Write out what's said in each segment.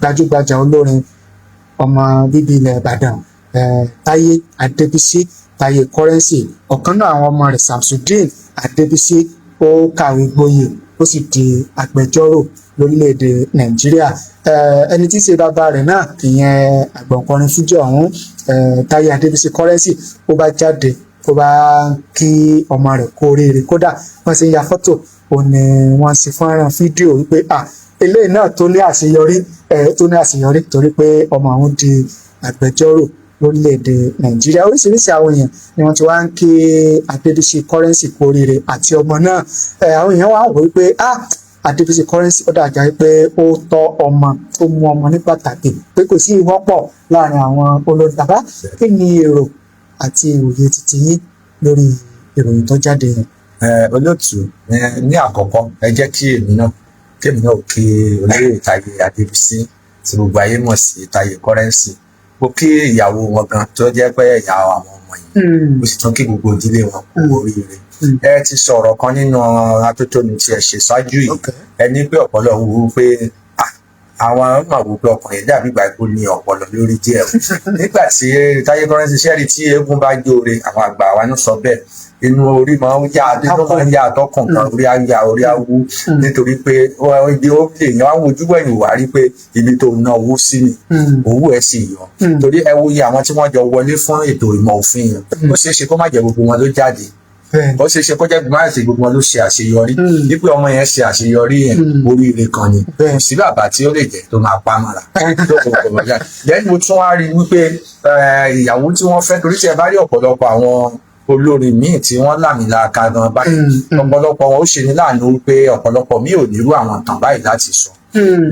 gbajúgbajà olórin ọmọ bíbí ilẹ̀ Ìbàdàn Táyé Adébísí Táyé Currency, ọ̀kan náà àwọn ọmọ rẹ̀ Samsudeen Adébísí ó kàwé gboyè ó sì di agbẹjọ́rò lórílẹ̀‐èdè Nàìjíríà. Ẹni tí í ṣe bàbá rẹ̀ náà ìyẹn àgbọ̀nkọrin fújì ọ̀hún Táyé Adébísí Currency ó bá jáde ó bá kí ọmọ rẹ̀ kú oríire, kódà wọ́n ṣe ń ya fọ́tò òun ni wọ́n ṣe fọ́nrán fídíò wípé eléyìí náà tó ní àṣeyọrí torí pé ọmọ àwọn di agbẹjọ́rò lórílẹ̀‐èdè Nàìjíríà. Oríṣiríṣi àwọn èèyàn ni wọ́n ti wá ń kí Adébísí Currency kú oríire àti ọmọ náà. Àwọn èèyàn wá wò wípé Adébísí Currency ó dàjà pé ó tọ́ ọmọ ó mú ọmọ ní pàtàkì pé kò sí ìwọ́pọ̀ láàrin àwọn olórin. Bàbá, kí ni èrò àti ìwòye títí yín lórí ìròyìn tó jáde yẹn? Olóòtú, ní àkọ́kọ́ ẹ jẹ́ kí èmi náà kí olóyè Táyé Adébísí tí gbogbo ayé mọ̀ sí Táyé Currency, mo kí ìyàwó wọn gan tó jẹ́ pé ìyá àwọn ọmọ yìí, mo sì tún kí gbogbo ìdílé wọn kú oríire. Ẹ ti sọ̀rọ̀ kan nínú atótónu tí ẹ ṣe ṣáájú yìí, ẹ ní pé ọ̀pọ̀lọ wù ú pé àwọn máa wò pé ọkùnrin dàbí ìgbà ìkó ní ọpọlọ lórí díẹ̀. Nígbà tí Táyé Currency ṣẹ́rí tí eégún bá jóore, àwọn àgbà wa ń sọ bẹ́ẹ̀, inú orí máa ń yá àtọkùn kan, orí á yá orí á wú, nítorí pé ibi ó lè yan àwọn ojúwẹ̀yìn wà rí pé ibi tó ná owó sí ni owó ẹ̀ sì yọ. Torí ẹ wo iye àwọn tí wọ́n jọ wọlé fún ètò ìmọ̀ òfin yẹn, ó ṣeé ṣe kó má jẹ́ gbogbo wọn ló jáde, ó ṣeé ṣe kó jẹ́ gbogbo wọn ló ṣe àṣeyọrí. Wípé ọmọ yẹn ṣe àṣeyọrí yẹn oríire kan ni, kò sí bàbá tí ó lè jẹ́ tó máa pa mọ́ra. Lẹ́yìn mo tún wá rí wípé ìyàwó tí wọ́n fẹ́, torí tí ẹ bá rí ọ̀pọ̀lọpọ̀ àwọn olórin míì tí wọ́n làmìlaka gan báyìí, ọ̀pọ̀lọpọ̀ wọn ó ṣe ní láàánú wípé ọ̀pọ̀lọpọ̀ míì ò nírú àwọn ìtàn báyìí láti sọ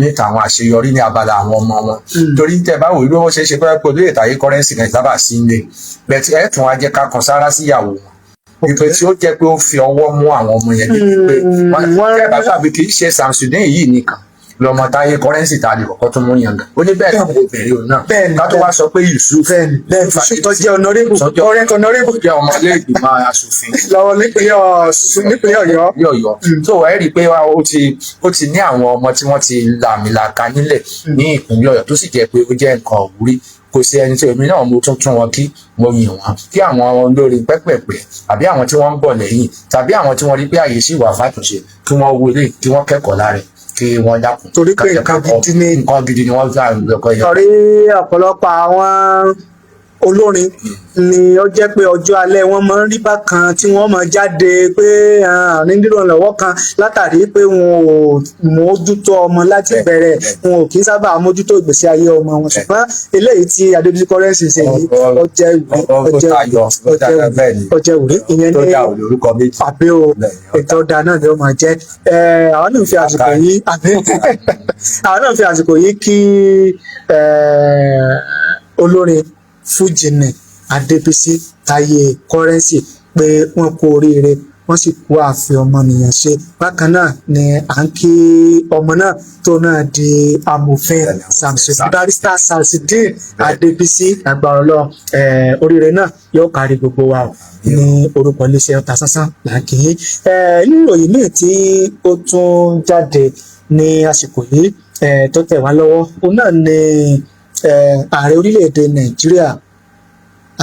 níta àwọn àṣeyọrí ní abala àwọn ọmọ wọn. Torí tẹ bá wò ó ṣe é ṣe pé olóyè Táyé Currency kan sábà sí ilé bẹ́ẹ̀ ẹ tún wá jẹ́ ká kan sára síyàwó wọn, ìpè tí ó jẹ́ pé ó fi ọwọ́ mú àwọn ọmọ yẹn ní pé wọ́n bá gbàgbé kì í ṣe Samsudeen yìí nìkan lọmọ Táyé Currency ta lè kọ́kọ́ tún mú yàn gan. Ó ní bẹ́ẹ̀ náà obìnrin òun náà ká tó wá sọ pé Yusuf tó jẹ́ ọ̀nàrẹ́bù jẹ́ ọmọ ilé ìgbìmọ̀ aṣòfin lọ́wọ́ nípínlẹ̀ Ọ̀yọ́. tó ẹ rí i pé ó ti ní àwọn ọmọ tí wọ́n ti làmìlaka nílẹ̀ ní ìpínlẹ̀ Ọ̀yọ́, tó sì jẹ́ pé ó jẹ́ nǹkan òwúrí. Kò sí ẹni tí èmi náà mo tún wọn kí mo yìn wọn, kí àwọn olórin pẹ́pẹ̀pẹ́ àbí àwọn tí wọ́n ń bọ̀ lẹ́yìn tàbí àwọn tí wọ́n rí pé àyè sì wà fàtúnṣe kí wọ́n wọlé kí wọ́n kẹ́kọ̀ọ́ lára kí wọ́n dákun. Torí pé nǹkan gidi ni wọ́n gbà lọ́kọ̀ yẹn. Torí ọ̀pọ̀lọpọ̀ àwọn olórin ni ó jẹ́ pé ọjọ́ alẹ́ wọn máa ń rí bákan tí wọ́n máa jáde pé ní nírànlọ́wọ́ kan látàrí pé wọn ò mójútó ọmọ láti bẹ̀rẹ̀, wọn ò kí ń sábà mójútó ìgbésí ayé ọmọ wọn. Ṣùgbọ́n eléyìí tí Adébísí Currency ṣe yìí ọjẹ́ ìwúrí ìyẹn ní àbí o ètò ọ̀dà náà ni ó máa jẹ́. Àwọn náà fi àsìkò yìí kí olórin fújì ní Adébísí Táyé Currency pé wọ́n kú oríire, wọ́n sì kú àfi ọmọnìyàn ṣe. Bákan náà ni à ń kí ọmọ náà tó náà di amòfin barrister Samsudeen Adébísí agbára Ọlọ́run. Oríire náà yóò kárí gbogbo wa ní orúkọ iléeṣẹ́ Ọ̀tàsánsán làǹkì yìí. Nínú ìròyìn míì tí ó tún jáde ní àsìkò yìí tó tẹ̀ wá lọ́wọ́, òun náà ni ààrẹ orílẹ̀-èdè Nàìjíríà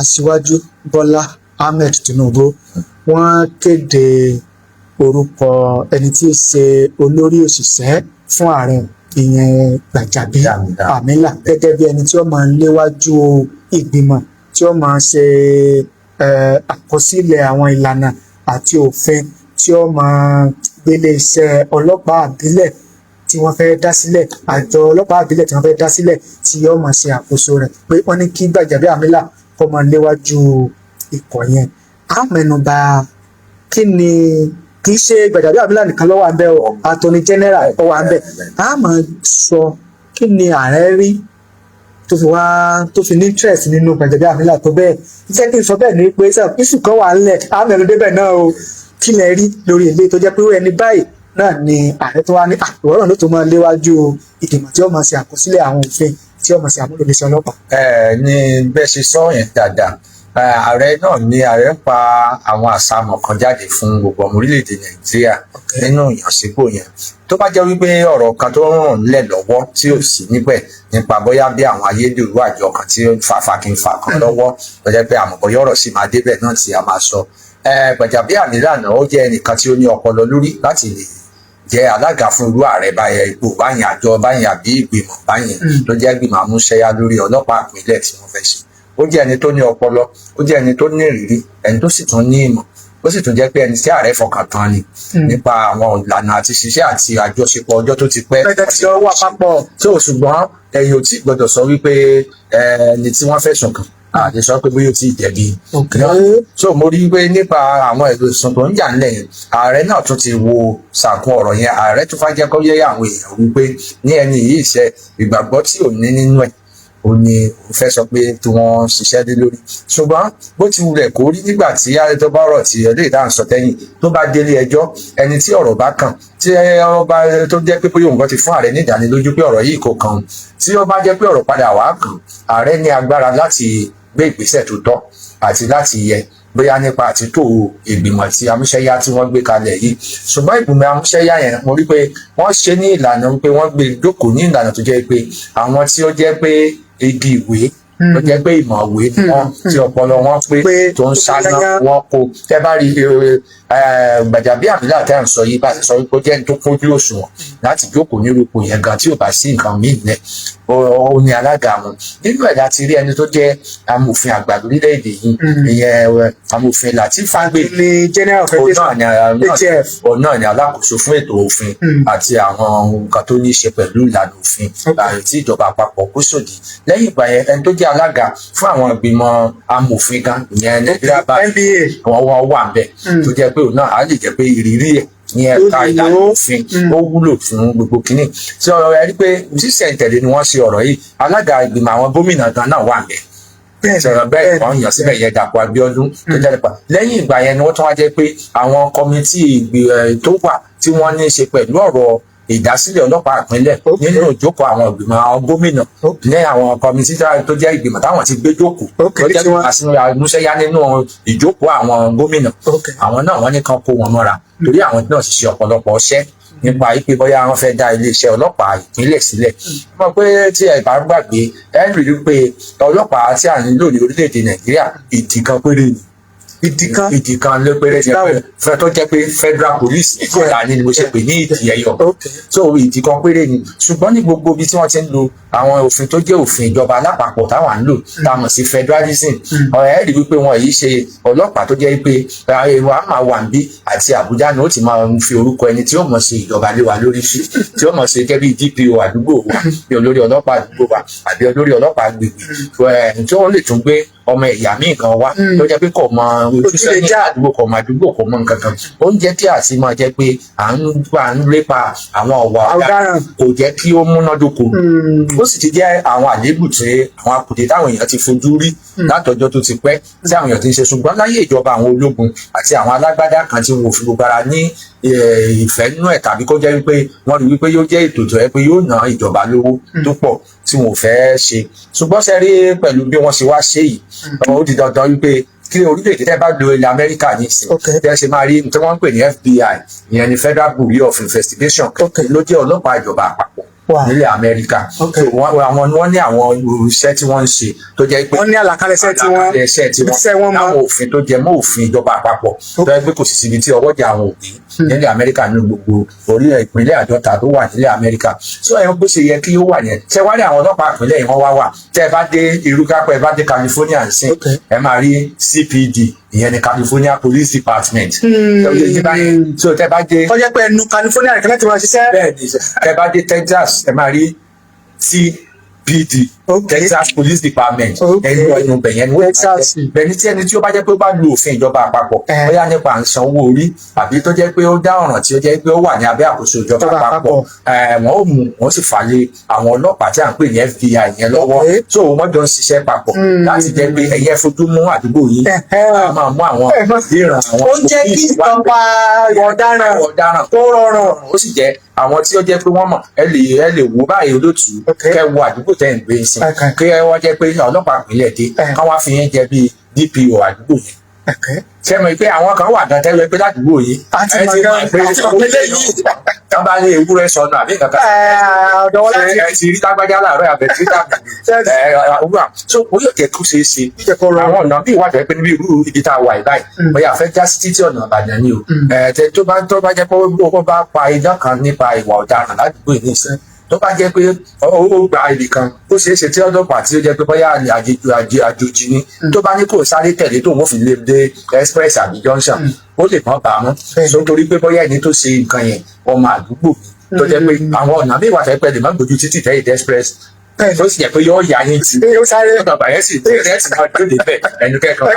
Aṣíwájú Bọ́lá Ahmed Tinubu wọ́n kéde orúkọ ẹni tí í ṣe olórí òṣìṣẹ́ fún ààrẹ ìyẹn Gbajabiamila gẹ́gẹ́ bí ẹni tí ó máa ń léwájú ìgbìmọ̀ tí ó máa ṣe àkọsílẹ̀ àwọn ìlànà àti òfin tí ó máa gbélé iṣẹ́ ọlọ́pàá àbílẹ̀ tí wọ́n fẹ́ dá sílẹ̀, àjọ ọlọ́pàá àbílẹ̀ tí wọ́n fẹ́ dá sílẹ̀ tí yóò máa ṣe àkóso rẹ̀, pé wọ́n ní kí Gbajabiamila kó máa léwájú ikọ̀ yẹn. A mẹ́nubà kí ni, kì í ṣe Gbajabiamila nìkan ló wà ńbẹ̀ o, Attorney General ó wà ńbẹ̀. A máa sọ kí ni ààrẹ rí tó fi ní interest nínú Gbajabiamila tó bẹ́ẹ̀. Jẹ́ kí n sọ bẹ́ẹ̀ ni pé iṣu kan wà ńlẹ̀, a mẹ́nu débẹ̀ náà o, kí lẹ rí lórí ilé tó jẹ́ pé ẹni báyìí náà ni ààrẹ tó wá ní àwòrán ló tó máa léwájú ìgbìmọ̀ tí ó máa ṣe àkọsílẹ̀ àwọn òfin tí ó máa ṣe àmúlò iléeṣẹ́ ọlọ́pàá. Ní bẹ́ẹ̀ ṣe sọ yẹn dáadáa, ààrẹ náà ni ààrẹ ń pa àwọn àṣàmọ̀ kan jáde fún gbogbo ọmọ orílẹ̀-èdè Nàìjíríà nínú ìyànsípò yẹn tó bá jẹ́ wípé ọ̀rọ̀ kan tó ń ràn lẹ̀ lọ́wọ́ tí ò sí níbẹ̀ nípa bóyá bí àwọn ayédèrú àjọ kan tí ó ń fa fakinfa kan lọ́wọ́ tó jẹ́ pé àmọ̀bọ̀yọ́ ọ̀rọ̀ sì máa débẹ̀ náà tí a máa sọ Gbajabiamila ó jẹ́ ẹnìkan tí ó ní ọpọlọ lórí láti lè jẹ́ alága fún irú ààrẹ báyẹn ipò báyìí àjọ báyìí àbí ìgbìmọ̀ báyìí tó jẹ́ ìgbìmọ̀ àmúṣẹ́yá lórí ọlọ́pàá ìpínlẹ̀ tí wọ́n fẹ́ ṣe ó jẹ́ ẹni tó ní ọpọlọ ó jẹ́ ẹni tó ní ìrírí ẹni tó sì tún ní ìmọ̀ ó sì tún jẹ́ pé ẹni tí ààrẹ fọkàn tán ni nípa àwọn ìlànà àti ṣiṣẹ́ àti àjọṣepọ̀ ọjọ́ tó ti pẹ́ tí ó wà papọ̀ tó ṣùgbọ́n ẹ̀yin ò tí gbọ́dọ̀ sọ wípé ẹni tí wọ́n fẹ̀sùn kàn àti sọ pé bóyá ó ti jẹ̀bi so mo rí i pé nípa àwọn ẹ̀sùn tó ń jà ńlẹ̀ yẹn ààrẹ náà tún ti wo sàkún ọ̀rọ̀ yẹn ààrẹ tún fà jẹ́ kó yé àwọn èèyàn wípé ní ẹni yìí ṣe ìgbàgbọ́ tí ò ní nínú ẹ̀ ó ní ó fẹ́ sọ pé tí wọ́n ṣiṣẹ́ dé lórí ṣùgbọ́n bó ti wulẹ̀ kó rí nígbà tí ààrẹ tó bá ọ̀rọ̀ tí ẹlẹ́yìí tá à ń sọ tẹ́yìn tó bá délé ẹjọ́ ẹni tí ọ̀rọ̀ bá kàn tí ọba tó jẹ́ pé bóyá òun kan ti fún ààrẹ ní ìdánilójú pé ọ̀rọ̀ yìí kò kàn òun tí ó bá jẹ́ pé ọ̀rọ̀ padà wá kàn ààrẹ ní agbára láti gbé ìgbésẹ̀ tó tọ́ àti láti yẹ bóyá nípa àtúntò ìgbìmọ̀ tí amúṣẹ́yá tí wọ́n gbé kalẹ̀ yìí ṣùgbọ́n ìgbìmọ̀ amúṣẹ́yá yẹn mo rí pé wọ́n ṣe ní ìlànà pé wọ́n gbé jókòó ní ìlànà tó jẹ́ pé àwọn tí ó jẹ́ pé igi ìwé tó jẹ́ pé ìmọ̀ ìwé ni wọ́n tí ọpọlọ wọn pé tó ń ṣáná wọn kó tẹ́ bá rí Gbajabiamila tẹ́ ń sọ yìí bá ti sọ wípé ó jẹ́ ní tó kúnjú òṣùwọ̀n láti jókòó ní ipò yẹn gan tí ò bá sí nǹkan míì lẹ̀ ó ní alága wọn nínú ẹ̀ láti rí ẹni tó jẹ́ amòfin àgbà lórílẹ̀‐èdè yìí ìyẹn amòfin Lateef Fagbemi òun náà ni alákòóso fún ètò òfin àti àwọn nǹkan tó ní í ṣe pẹ̀lú ìlànà òfin tí ìjọba àpapọ̀ kó sòdì lẹ́yìn ìgbà yẹn ẹni tó jẹ́ alága fún àwọn ìgbìmọ̀ amòfin gan ìyẹn Nigeria àwọn wà ń bẹ̀ tó jẹ́ pé òun náà á lè jẹ́ pé ìrírí ẹ̀ ní ẹ̀ka ìlànà òfin ó wúlò fún gbogbo kínní tí ọ̀rọ̀ ẹ rí pé sísẹ̀ntẹ̀lé ni wọ́n ṣe ọ̀rọ̀ yìí alága ìgbìmọ̀ àwọn gómìnà gan náà wà ńbẹ̀ sọ̀rọ̀ bẹ́ẹ̀ kan yàn síbẹ̀ yẹn Dàpọ̀ Abíọ́dún tó jáde pa lẹ́yìn ìgbà yẹn ni wọ́n tún wá jẹ́ pé àwọn kọmitì tó wà tí wọ́n ní í ṣe pẹ̀lú ọ̀rọ̀ ìdásílẹ̀ ọlọ́pàá ìpínlẹ̀ nínú ìjókòó àwọn ìgbìmọ̀ àwọn gómìnà ní àwọn kọmitì tó jẹ́ ìgbìmọ̀ táwọn ti gbé jókòó tó jẹ́ àmúṣẹ́yá nínú ìjókòó àwọn gómìnà àwọn náà wọ́n ní kan kó wọn mọ́ra torí àwọn náà ti ṣe ọ̀pọ̀lọpọ̀ ọṣẹ́ nípa ìpè bóyá wọ́n fẹ́ dá iléeṣẹ́ ọlọ́pàá ìpínlẹ̀ sílẹ̀ mọ̀ pé tí ẹ bá gbàgbé ẹ ń rí i pé ọlọ́pàá tí à ń lò ní orílẹ̀-èdè Nàìjíríà ìdí kan péré ni ìdí kan ló péré ni fẹ́ tó jẹ́ pé federal police ìkọlà ni mo ṣe pè ní ìdí ẹ̀yọ so ìdí kan péré ni ṣùgbọ́n ní gbogbo ibi tí wọ́n ti ń lo àwọn òfin tó jẹ́ òfin ìjọba alápapọ̀ táwọn à ń lò tá a mọ̀ sí federalism ọ̀rẹ́ rí wípé wọn yìí ṣe ọlọ́pàá tó jẹ́ pé èrò á máa wà níbí àti Àbújá ni ó ti máa fi orúkọ ẹni tí ó mọ̀ ṣe ìjọba lé wa lórí sí tí ó mọ̀ ṣe gẹ́gẹ́ bí DPO àdúgbò wa bí olórí ọlọ́pàá àdúgbò wa àbí olórí ọlọ́pàá agbègbè tí wọ́n lè tún gbé ọmọ ẹ̀yà míì kan wá tó jẹ́ pé kò mọ ojúṣe ní àdúgbò kò mọ àdúgbò kò mọ nǹkan kan ó ń jẹ́ kí àti máa jẹ́ pé à ń lépa àwọn ọ̀wà ọ̀daràn kò jẹ́ kí ó múnádóko ó sì ti jẹ́ àwọn àléébù tí àwọn akùdé táwọn èèyàn ti fojú rí látọjọ́ tó ti pẹ́ tí àwọn èèyàn ti ń ṣe ṣùgbọ́n láyé ìjọba àwọn ológun àti àwọn alágbádá kan tí wọn ò fi gbogbo ara ní ìfẹ́ nínú ẹ̀ tàbí kó jẹ́ wípé wọ́n rí wípé yóò jẹ́ ètò tó yẹ pé yóò ná ìjọba lówó tó pọ̀ tí wọn ò fẹ́ ṣe ṣùgbọ́n ṣe rí pẹ̀lú bí wọ́n ṣe wá ṣe yìí ó di dandan wípé kí orílẹ̀-èdè tẹ́ bá lo ilẹ̀ Amẹ́ríkà ní ìsìn tẹ́ ṣe máa rí tí wọ́n ń pè ní FBI ìyẹn ní Federal Bureau of Investigation ló jẹ́ ọlọ́pàá ìjọba àpapọ̀ nílẹ̀ Amẹ́ríkà àwọn wọ́n ní àwọn iṣẹ́ tí wọ́n ń ṣe tó jẹ́ pé wọ́n ní àlàkalẹ̀ iṣẹ́ tí wọ́n láwọn òfin tó jẹ mọ́ òfin ìjọba àpapọ̀ tó yẹ pé kò sì síbi tí ọwọ́jà àwọn òbí nílẹ̀ Amẹ́ríkà ní gbogbo orílẹ̀ ìpínlẹ̀ 50 tó wà nílẹ̀ Amẹ́ríkà so ẹ̀yàn bó ṣe yẹ kí ó wà yẹn ṣe wá rí àwọn ọlọ́pàá ìpínlẹ̀ yìí wọ́n wá tẹ́ ẹ bá dé irúgápẹ́ ẹ bá dé California nsìn ẹ máa rí CPD ìyẹn ní California Police Department so tẹ́ bá dé tó jẹ́ pé ẹnu California nìkan láti wá ṣiṣẹ́ bẹ́ẹ̀ ni tẹ́ bá dé Texas ẹ máa rí TPD Texas Police Department ẹnu bẹ̀yẹn ni wọ́n bẹ̀ni tí ẹni tí ó bá jẹ́ pé ó bá lu òfin ìjọba àpapọ̀ bóyá nípa à ń san owó orí àbí tó jẹ́ pé ó dá ọ̀ràn tí ó jẹ́ pé ó wà ní abẹ́ àkóso ìjọba àpapọ̀ wọ́n ó mú wọ́n sì fà lé àwọn ọlọ́pàá tí à ń pè ní FBI yẹn lọ́wọ́ so wọ́n jọ ń ṣiṣẹ́ papọ̀ láti jẹ́ pé ẹ̀yẹ fojú mú àdúgbò yìí máa mú àwọn ìran àwọn ó jẹ́ kí ìjọba ọ̀daràn tó rọrùn ó sì jẹ́ àwọn tí ó jẹ́ pé wọ́n mọ̀ ẹ lè wo báyìí olótùú kẹ́ wo àdúgbò tẹ́ ń gbé sí kí ẹ wọ́n jẹ́ pé ọlọ́pàá ìpínlẹ̀ dé káwá fi yẹn jẹ bí DPO àdúgbò yẹn ṣé mo pé àwọn kan wà gan tẹ́lẹ̀ pé ládùúgbò yìí àti mọ̀ pé eléyìí tán bá ní ewúrẹ́ sọnù àbí kankan ọ̀dọ̀ wọn láti ẹ ti rí lágbájá láàárọ̀ àbẹ̀ tí tàbí òwúrọ̀ so ó yóò jẹ́ kó ṣeé ṣe àwọn ọ̀nà bí ìwádìí pé níbi irú ibi tá a wà báyìí bóyá fẹ́ já sí títí ọ̀nà Ìbàdàn ni o tó bá jẹ́ pé ó bá pa idán kan nípa ìwà ọ̀daràn ládùúgbò yìí nìsín tó bá jẹ́ pé ó gba ibì kan ó ṣeé ṣe tí ọlọ́pàá tí ó jẹ́ pé bóyá àjòjì ni tó bá ní kó sáré tẹ̀lé tó wọ́n fi lè dé express àbí junction ó lè mọ́ bá a mọ́ so torí pé bóyá ẹni tó ṣe nǹkan yẹn ọmọ àdúgbò tó jẹ́ pé àwọn ọ̀nà bí ìwà fẹ́ pẹ́ lè má gbójú títì tẹ́yìn dé express tó sì jẹ́ pé yóò yá yín tí ó sáré bàbá yẹn sì tẹ́lẹ̀ tí wọ́n tó dé bẹ́ẹ̀ ẹnu kẹ́kọ̀ọ́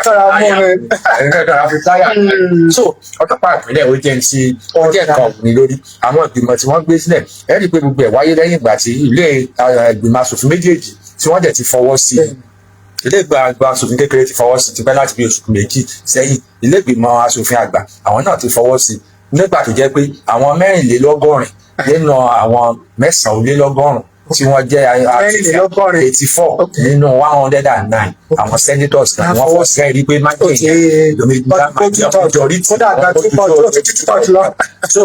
fi táyà so ọlọ́pàá ìpínlẹ̀ ó jẹ́ nǹkan ọ̀gbìn lórí àwọn ìgbìmọ̀ tí wọ́n gbé sílẹ̀ ẹ rí i pé gbogbo ẹ̀ wáyé lẹ́yìn ìgbà tí ilé ìgbìmọ̀ asòfin méjèèjì tí wọ́n dẹ̀ ti fọwọ́ sí ilé ìgbìmọ̀ asòfin kékeré ti fọwọ́ sí ti pẹ́ láti bí oṣù méjì sẹ́yìn ilé ìgbìmọ̀ asòfin àgbà àwọn náà ti fọwọ́ sí nígbà tó jẹ́ pé àwọn 84 nínú àwọn 9 tí wọ́n jẹ́ 84 nínú 109 àwọn senators kan wọ́n fọ́ sí ẹ̀rí pé so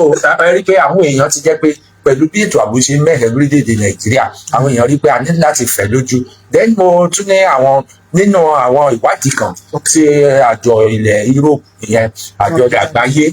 ẹ̀rí pé àwọn èèyàn ti jẹ́ pé pẹ̀lú bí ètò ààbò ṣe mẹ́hẹ̀ lórílẹ̀‐èdè Nàìjíríà àwọn èèyàn rí pé a ní láti fẹ̀ lójú then mo tún ní àwọn nínú àwọn ìwádìí kan tí àjọ ilẹ̀ Europe ìyẹn àjọ àgbáyé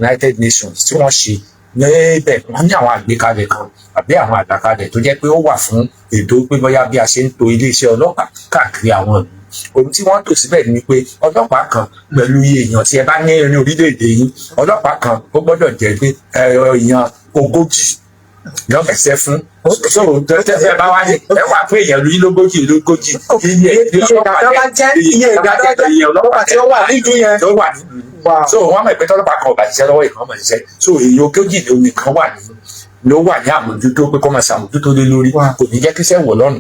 United Nations tí wọ́n ṣe níbẹ̀ wọ́n ní àwọn àgbékalẹ̀ kan àbí àwọn àgbékalẹ̀ tó jẹ́ pé ó wà fún ètò pé bóyá bí a ṣe ń to iléeṣẹ́ ọlọ́pàá káàkiri àwọn ìlú ohun tí wọ́n tò síbẹ̀ ni pé ọlọ́pàá kan pẹ̀lú iye èèyàn tí ẹ bá ní ní orílẹ̀-èdè yín ọlọ́pàá kan ó gbọ́dọ̀ jẹ́ pé èèyàn 40 lọ́fẹ̀ẹ́sẹ̀ fún so tẹ́tẹ́ bá wáyé ẹ wà pé èèyàn lógójì iye ọlọ́pàá tí ó wà nílùú yẹn tó wà nílùú so wọ́n mọ̀ pé tọ́lọ́pàá kan ò bá ṣiṣẹ́ lọ́wọ́ ìkan mọ̀ ṣiṣẹ́ so èyí ogójì ni omi kan wà ló wà ní àmójútó pé kó máa ṣàmójútó lé lórí kò ní jẹ́ kí iṣẹ́ wọ̀ lọ́rùn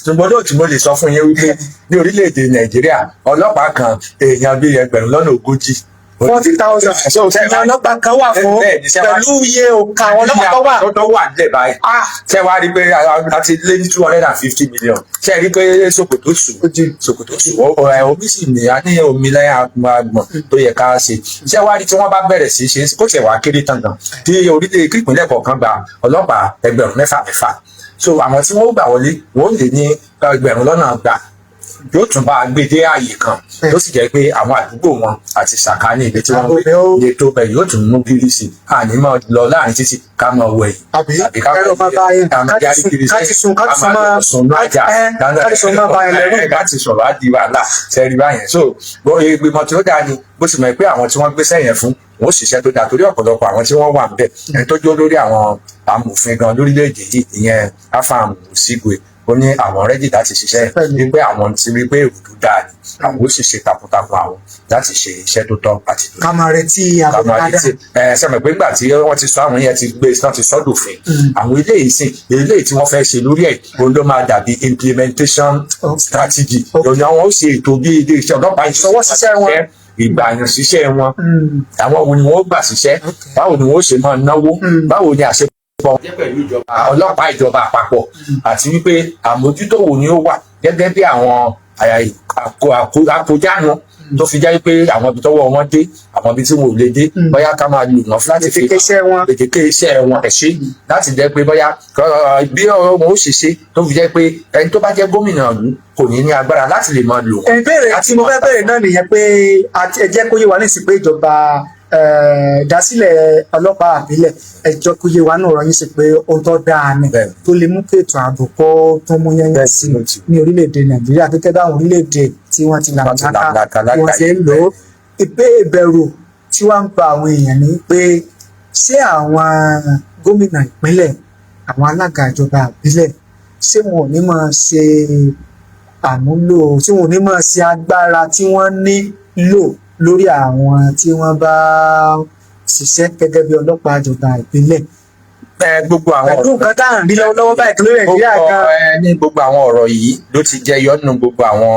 ṣùgbọ́n lóòtú mo lè sọ fún yín wípé ní orílẹ̀-èdè Nàìjíríà ọlọ́pàá kan èèyàn bíi 40,000 40,000 so ìyẹn ọlọ́pàá kan wà fún pẹ̀lú iye òkà àwọn ọlọ́pàá tó wà nílẹ̀ báyìí ṣé wàá rí pé a ti lé ní 250 million ṣé rí pé Sòkòtò sù omi sì ní a ní omi lẹ́yìn àgbọ̀n tó yẹ ká ṣe ṣé wàá rí tí wọ́n bá bẹ̀rẹ̀ sí ṣe kó tiẹ̀ wá kéré tán gan tí orílẹ̀ ìpínlẹ̀ kọ̀ọ̀kan gba ọlọ́pàá 6,000 so àwọn tí wọ́n gbà wọlé wọ́n lè ní 1,000 yóò tún bá gbé dé ààyè kan tó sì jẹ́ pé àwọn àdúgbò wọn àti sàkáání ibi tí wọ́n gbé lè tó bẹ̀ yóò tún mú gírí sí àní máa lọ láàrin títí ká máa wọ ẹ̀yìn àbí ká máa jáde kiri sí ká máa sùn lájà láti sọ̀rọ̀ á di wàhálà sẹ́rí báyẹn so ìgbìmọ̀ tí ó dáa ni bó sì mọ̀ pé àwọn tí wọ́n gbé sẹ́yìn fún wọn ó ṣiṣẹ́ tó dáa torí ọ̀pọ̀lọpọ̀ àwọn tí wọ́n wà ń bẹ̀ ẹni tó jó lórí àwọn amòfin gan lórílẹ̀‐èdè yìí ìyẹn Afam Osigwe ó ní àwọn rẹ́dì láti ṣiṣẹ́ wípé àwọn ti rí pé èrò tó dáa ni àwọn ó sì ṣe takuntakun àwọn láti ṣe iṣẹ́ tó tọ́ àti tó. kàmárẹ́tì sẹ́mi pé nígbà tí wọ́n ti sọ àwọn yẹn ti gbé náà ti sọ́dọ̀ fún àwọn eléyìí tí wọ́n fẹ́ ṣe lórí ẹ̀ òun ló máa dàbí implementation strategy lónìí àwọn ó ṣe ètò bí ilé iṣẹ́ ọlọ́pàá ìṣọwọ́ ṣiṣẹ́ wọn ìgbàyàn ṣiṣẹ́ wọn àwọn wo ni wọ́n gbà ṣiṣẹ́ báwo ni wọ́n ṣe máa náwó báwo ni àṣẹ jẹ́ pẹ̀lú ìjọba ọlọ́pàá ìjọba àpapọ̀ àti wípé àmójútó wo ni ó wà gẹ́gẹ́ bí àwọn àkójánu tó fi jẹ́ pé àwọn ibi tọ́wọ́ wọn dé àwọn ibi tí wọn ò lè dé bóyá ká máa lò wọ́n láti fi gbèdéke iṣẹ́ wọn ẹ̀ṣẹ́ láti jẹ́ pé bóyá bí wọn ó ṣe ṣe tó fi jẹ́ pé ẹni tó bá jẹ́ gómìnà ìlú kò ní ní agbára láti lè máa lò wọ́n. ìbéèrè tí mo fẹ́ bẹ̀rẹ̀ náà nìyẹn pé ẹ jẹ́ kó yé wa nísìsiyìí pé ìjọba ìdásílẹ̀ ọlọ́pàá àbílẹ̀ ẹjọ́ kó yé wa náà rọ yín sí pé ohun tó dáa ni tó lè mú kí ètò ààbò kó tó mú yẹn sí ní orílẹ̀-èdè Nàìjíríà gẹ́gẹ́ bí àwọn orílẹ̀-èdè tí wọ́n ti làmàlàkà bí wọ́n ṣe ń lò ó ìbẹ̀rù tí wọ́n ń pa àwọn èèyàn ní pé ṣé àwọn gómìnà ìpínlẹ̀ àwọn alága ìjọba àbílẹ̀ ṣé wọn ò ní máa ṣe àmúlò tí wọn ò ní máa ṣe agbára tí wọ́n nílò lórí àwọn tí wọ́n bá ṣiṣẹ́ gẹ́gẹ́ bí ọlọ́pàá ìjọba ìpínlẹ̀. gbogbo àwọn pẹ̀lú nǹkan tá à ń rí lọ́wọ́lọ́wọ́ báyìí tó lórí Nàìjíríà kan. ní gbogbo àwọn ọ̀rọ̀ yìí ló ti jẹ́ yọ́nù gbogbo àwọn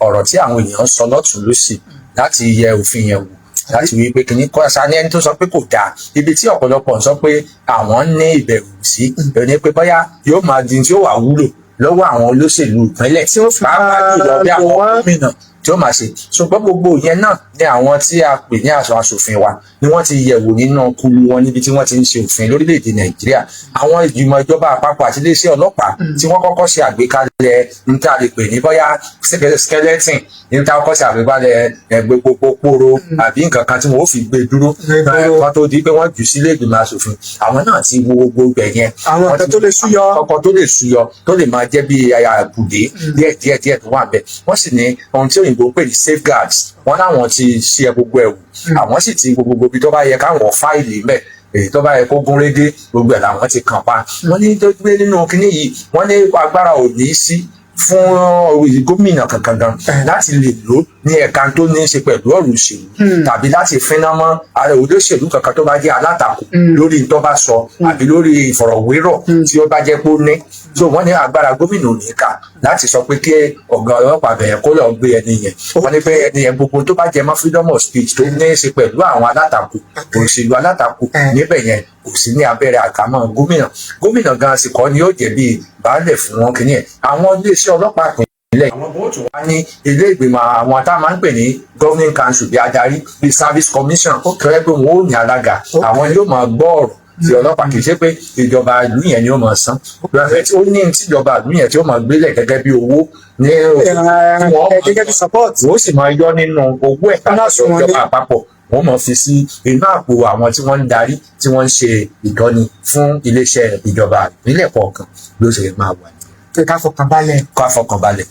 ọ̀rọ̀ tí àwọn èèyàn sọ lọ́tùn lósì láti yẹ òfin yẹn wò láti wí pé kìíní kọ́ ṣáà ní ẹni tó sọ pé kò dáa ibi tí ọ̀pọ̀lọpọ̀ ń sọ pé àwọn ní ìbẹ̀rù sí ìròyìn pé bóyá yóò máa di tí ó wà wúlò lọ́wọ́ àwọn olóṣèlú ìpínlẹ̀ pàápàá jùlọ bí àwọn gómìnà tí ó máa ṣe ṣùgbọ́n gbogbo yẹn náà ní àwọn tí a pè ní àṣọ aṣòfin wa ni wọ́n ti yẹ̀wò nínú kulu wọn níbi tí wọ́n ti ń ṣe òfin lórílẹ̀‐èdè Nàìjíríà. Àwọn ìgbìmọ̀ ìjọba àpapọ̀ àti iléeṣẹ́ ọlọ́pàá tí wọ́n kọ́kọ́ ṣe àgbékalẹ̀ níta lè pè ní bóyá skeleton níta kọ́kọ́ ṣe àgbékalẹ̀ gbogbogbòrò àbí nǹkan kan tí wọ́n ó fi gbé dúró kan tó di pé wọ́n jù sílé ìgbìmọ̀ aṣòfin. Àwọn náà ti wo gbogbo ẹ̀yẹn àwọn ọ̀tọ̀ tó lè súyọ ọkọ̀ tó lè súyọ tó lè máa jẹ́ bí àbùdé díẹ̀ tó wà bẹ́ẹ̀. Wọ́n sì ní ohun tí òyìnbó ń pè ní safeguards. Wọ́n láwọn ti ṣe gbogbo ẹ̀wù àwọn sì ti gbogbo ibi tó bá yẹ káwọn fáìlì mẹ́ èyí tó bá yẹ kó gún régé gbogbo ẹ̀ làwọn ti kàn pa. Wọ́n ní tó gbé nínú kinní yìí wọ́n ní agbára ò ní sí fún gómìnà kankan gan láti lè lò ní ẹ̀ka tó ní í ṣe pẹ̀lú ọ̀rọ̀ òṣèlú tàbí láti fínná mọ́ ààrẹ olóṣèlú kankan tó bá jẹ́ alátakò lórí tó bá sọ àbí lórí ìfọ̀rọ̀wérọ̀ tí ó bá jẹ́ pé ó ní. So wọ́n ní agbára gómìnà ò ní kà láti sọ pé kí ọ̀gá ọlọ́pàá bẹ̀rẹ̀ kó lọ gbé ẹni yẹn. Wọ́n ní pé ẹni yẹn gbogbo tó bá jẹ mọ́ freedom of speech tó ní í ṣe pẹ̀lú àwọn alátakò òṣèlú alátakò níbẹ̀ yẹn kò sí ní abẹ́rẹ́ àkámọ́ gómìnà gan sì kọ́ ni yóò jẹ́ bí baálẹ̀ fún wọn kìíní ẹ̀. Àwọn iléeṣẹ́ ọlọ́pàá ìpínlẹ̀ àwọn bóòtù wá ní ilé ìgbìmọ̀ àwọn tá a máa ń pè ní governing council bí adarí bí service commission tó yẹ pé wọn ò ní alága àwọn yóò máa gbọ́ ọ̀rọ̀ tí ọlọ́pàá kì í ṣe pé ìjọba ìlú yẹn ni ó máa san ó ní tíjọba ìlú yẹn tí ó máa gbélẹ̀ gẹ́gẹ́ bí owó ní gẹ́gẹ́ bí support wọ́n sì máa yọ nínú owó ẹ̀ka ìjọba àpapọ̀ wọ́n máa fi sí inú àpò àwọn tí wọ́n ń darí tí wọ́n ń ṣe ìtọ́ni fún iléeṣẹ́ ìjọba ìpínlẹ̀ kọ̀ọ̀kan ló ṣe máa wà. ká fọkàn balẹ̀.